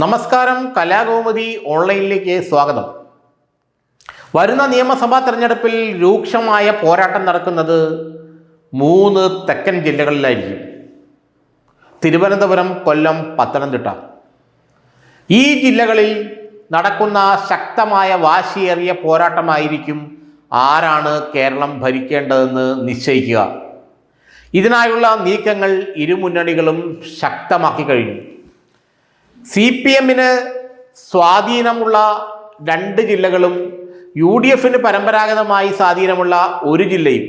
നമസ്കാരം, കലാകൗമുദി ഓൺലൈനിലേക്ക് സ്വാഗതം. വരുന്ന നിയമസഭാ തെരഞ്ഞെടുപ്പിൽ രൂക്ഷമായ പോരാട്ടം നടക്കുന്നത് 3 തെക്കൻ ജില്ലകളിലായിരിക്കും: തിരുവനന്തപുരം, കൊല്ലം, പത്തനംതിട്ട. ഈ ജില്ലകളിൽ നടക്കുന്ന ശക്തമായ വാശിയേറിയ പോരാട്ടമായിരിക്കും ആരാണ് കേരളം ഭരിക്കേണ്ടതെന്ന് നിശ്ചയിക്കുക. ഇതിനായുള്ള നീക്കങ്ങൾ ഇരുമുന്നണികളും ശക്തമാക്കി കഴിഞ്ഞു. CPM-ന് സ്വാധീനമുള്ള 2 ജില്ലകളും UDF-ന് പരമ്പരാഗതമായി സ്വാധീനമുള്ള 1 ജില്ലയും,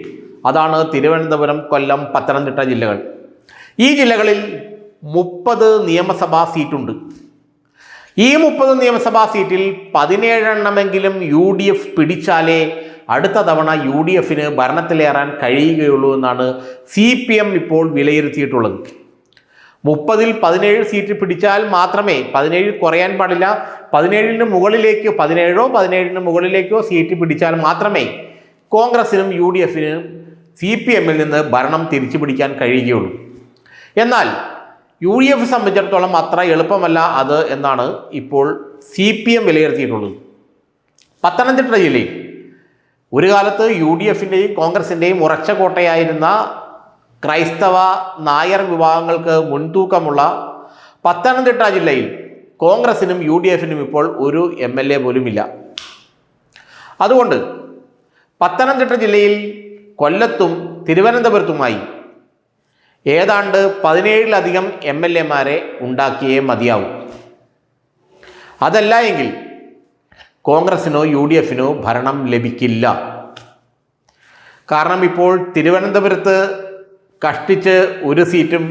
അതാണ് തിരുവനന്തപുരം, കൊല്ലം, പത്തനംതിട്ട ജില്ലകൾ. ഈ ജില്ലകളിൽ 30 നിയമസഭാ സീറ്റുണ്ട്. ഈ 30 നിയമസഭാ സീറ്റിൽ 17 എണ്ണമെങ്കിലും UDF പിടിച്ചാലേ അടുത്ത തവണ UDF-ന് ഭരണത്തിലേറാൻ കഴിയുകയുള്ളൂ എന്നാണ് CPM ഇപ്പോൾ വിലയിരുത്തിയിട്ടുള്ളത്. 30-ൽ 17 സീറ്റ് പിടിച്ചാൽ മാത്രമേ, 17 കുറയാൻ പാടില്ല, 17-ന് മുകളിലേക്കോ 17-ന് മുകളിലേക്കോ സീറ്റ് പിടിച്ചാൽ മാത്രമേ കോൺഗ്രസിനും UDF-നും CPM-ൽ നിന്ന് ഭരണം തിരിച്ചു പിടിക്കാൻ കഴിയുകയുള്ളൂ. എന്നാൽ UDF സംബന്ധിച്ചിടത്തോളം അത്ര എളുപ്പമല്ല അത് എന്നാണ് ഇപ്പോൾ CPM വിലയിരുത്തിയിട്ടുള്ളത്. പത്തനംതിട്ട ജില്ലയിൽ ഒരു കാലത്ത് UDF-ൻ്റെയും കോൺഗ്രസിൻ്റെയും ഉറച്ച കോട്ടയായിരുന്ന ക്രൈസ്തവ നായർ വിഭാഗങ്ങൾക്ക് മുൻതൂക്കമുള്ള പത്തനംതിട്ട ജില്ലയിൽ കോൺഗ്രസിനും UDF-നും ഇപ്പോൾ ഒരു MLA പോലും ഇല്ല. അതുകൊണ്ട് പത്തനംതിട്ട ജില്ലയിൽ കൊല്ലത്തും തിരുവനന്തപുരത്തുമായി ഏതാണ്ട് 17-ലധികം MLA-മാരെ ഉണ്ടാക്കിയേ മതിയാവും. അതല്ല എങ്കിൽ കോൺഗ്രസിനോ UDF-നോ ഭരണം ലഭിക്കില്ല. കാരണം ഇപ്പോൾ തിരുവനന്തപുരത്ത് കഷ്ടിച്ച് 1 സീറ്റും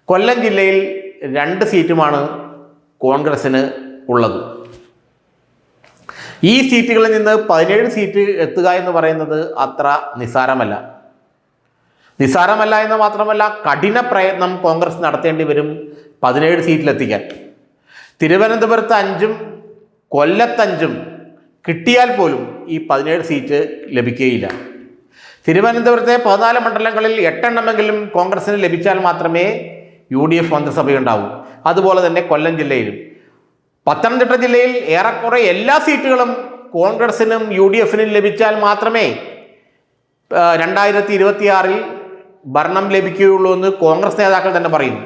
കൊല്ലം ജില്ലയിൽ 2 സീറ്റുമാണ് കോൺഗ്രസിന് ഉള്ളത്. ഈ സീറ്റുകളിൽ നിന്ന് 17 സീറ്റ് എത്തുക എന്ന് പറയുന്നത് അത്ര നിസ്സാരമല്ല എന്ന് മാത്രമല്ല, കഠിന പ്രയത്നം കോൺഗ്രസ് നടത്തേണ്ടി വരും 17 സീറ്റിലെത്തിക്കാൻ. തിരുവനന്തപുരത്ത് 5-ഉം കൊല്ലത്ത് 5-ഉം കിട്ടിയാൽ പോലും ഈ 17 സീറ്റ് ലഭിക്കുകയില്ല. തിരുവനന്തപുരത്തെ 14 മണ്ഡലങ്ങളിൽ 8 എണ്ണമെങ്കിലും കോൺഗ്രസിന് ലഭിച്ചാൽ മാത്രമേ UDF മന്ത്രിസഭയുണ്ടാവൂ. അതുപോലെ തന്നെ കൊല്ലം ജില്ലയിലും. പത്തനംതിട്ട ജില്ലയിൽ ഏറെക്കുറെ എല്ലാ സീറ്റുകളും കോൺഗ്രസിനും UDF-നും ലഭിച്ചാൽ മാത്രമേ 2026-ൽ ഭരണം ലഭിക്കുകയുള്ളൂ എന്ന് കോൺഗ്രസ് നേതാക്കൾ തന്നെ പറയുന്നു.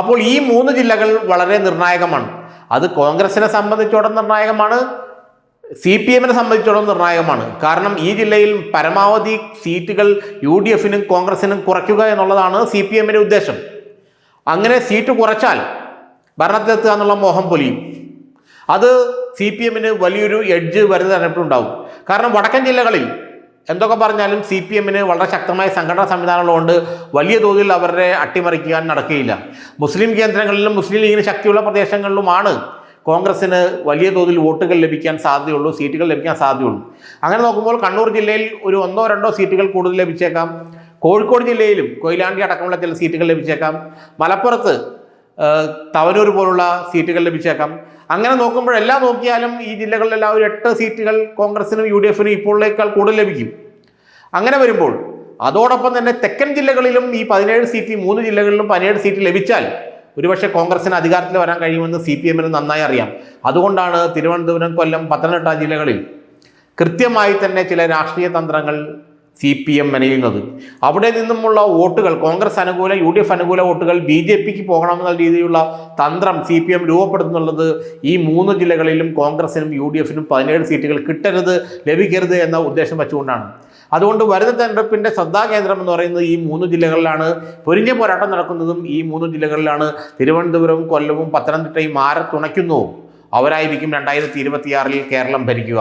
അപ്പോൾ ഈ 3 ജില്ലകൾ വളരെ നിർണായകമാണ്. അത് കോൺഗ്രസിനെ സംബന്ധിച്ചിടത്തോളം നിർണായകമാണ്, CPM-നെ സംബന്ധിച്ചിടത്തോളം നിർണായകമാണ്. കാരണം ഈ ജില്ലയിൽ പരമാവധി സീറ്റുകൾ UDF-നും കോൺഗ്രസിനും കുറയ്ക്കുക എന്നുള്ളതാണ് CPM-ന്റെ ഉദ്ദേശം. അങ്ങനെ സീറ്റ് കുറച്ചാൽ ഭരണത്തിലെത്തുക എന്നുള്ള മോഹം പൊലിയും. അത് CPM-ന് വലിയൊരു എഡ്ജ് വരുന്ന തെരഞ്ഞെടുപ്പുണ്ടാവും. കാരണം വടക്കൻ ജില്ലകളിൽ എന്തൊക്കെ പറഞ്ഞാലും CPM-ന് വളരെ ശക്തമായ സംഘടനാ സംവിധാനങ്ങളുണ്ട്. വലിയ തോതിൽ അവരെ അട്ടിമറിക്കാൻ നടക്കുകയില്ല. മുസ്ലിം കേന്ദ്രങ്ങളിലും മുസ്ലിം ലീഗിന് ശക്തിയുള്ള പ്രദേശങ്ങളിലുമാണ് കോൺഗ്രസിന് വലിയ തോതിൽ വോട്ടുകൾ ലഭിക്കാൻ സാധ്യതയുള്ളൂ, സീറ്റുകൾ ലഭിക്കാൻ സാധ്യതയുള്ളൂ. അങ്ങനെ നോക്കുമ്പോൾ കണ്ണൂർ ജില്ലയിൽ ഒരു 1-2 സീറ്റുകൾ കൂടുതൽ ലഭിച്ചേക്കാം. കോഴിക്കോട് ജില്ലയിലും കൊയിലാണ്ടി അടക്കമുള്ള ചില സീറ്റുകൾ ലഭിച്ചേക്കാം. മലപ്പുറത്ത് തവനൂർ പോലുള്ള സീറ്റുകൾ ലഭിച്ചേക്കാം. അങ്ങനെ നോക്കുമ്പോഴെല്ലാം നോക്കിയാലും ഈ ജില്ലകളിലെല്ലാം ഒരു 8 സീറ്റുകൾ കോൺഗ്രസിനും UDF-നും ഇപ്പോഴേക്കാൾ കൂടുതൽ ലഭിക്കും. അങ്ങനെ വരുമ്പോൾ അതോടൊപ്പം തന്നെ തെക്കൻ ജില്ലകളിലും ഈ 17 സീറ്റ്, 3 ജില്ലകളിലും 17 സീറ്റ് ലഭിച്ചാൽ ഒരുപക്ഷെ കോൺഗ്രസിന് അധികാരത്തിൽ വരാൻ കഴിയുമെന്ന് CPM-ന് നന്നായി അറിയാം. അതുകൊണ്ടാണ് തിരുവനന്തപുരം, കൊല്ലം, പത്തനംതിട്ട ജില്ലകളിൽ കൃത്യമായി തന്നെ ചില രാഷ്ട്രീയ തന്ത്രങ്ങൾ CPM മെനയുന്നത്. അവിടെ നിന്നുമുള്ള വോട്ടുകൾ, കോൺഗ്രസ് അനുകൂല UDF അനുകൂല വോട്ടുകൾ BJP-ക്ക് പോകണമെന്ന രീതിയിലുള്ള തന്ത്രം CPM രൂപപ്പെടുത്തുന്നുള്ളത് ഈ 3 ജില്ലകളിലും കോൺഗ്രസിനും UDF-നും 17 സീറ്റുകൾ ലഭിക്കരുത് എന്ന ഉദ്ദേശം വെച്ചുകൊണ്ടാണ്. അതുകൊണ്ട് വരുന്ന തെരഞ്ഞെടുപ്പിൻ്റെ ശ്രദ്ധാകേന്ദ്രം എന്ന് പറയുന്നത് ഈ 3 ജില്ലകളിലാണ്. പൊരിഞ്ഞ പോരാട്ടം നടക്കുന്നതും ഈ 3 ജില്ലകളിലാണ്. തിരുവനന്തപുരവും കൊല്ലവും പത്തനംതിട്ടയും ആരെ തുണയ്ക്കുന്നുവോ അവരായിരിക്കും 2026-ൽ കേരളം ഭരിക്കുക.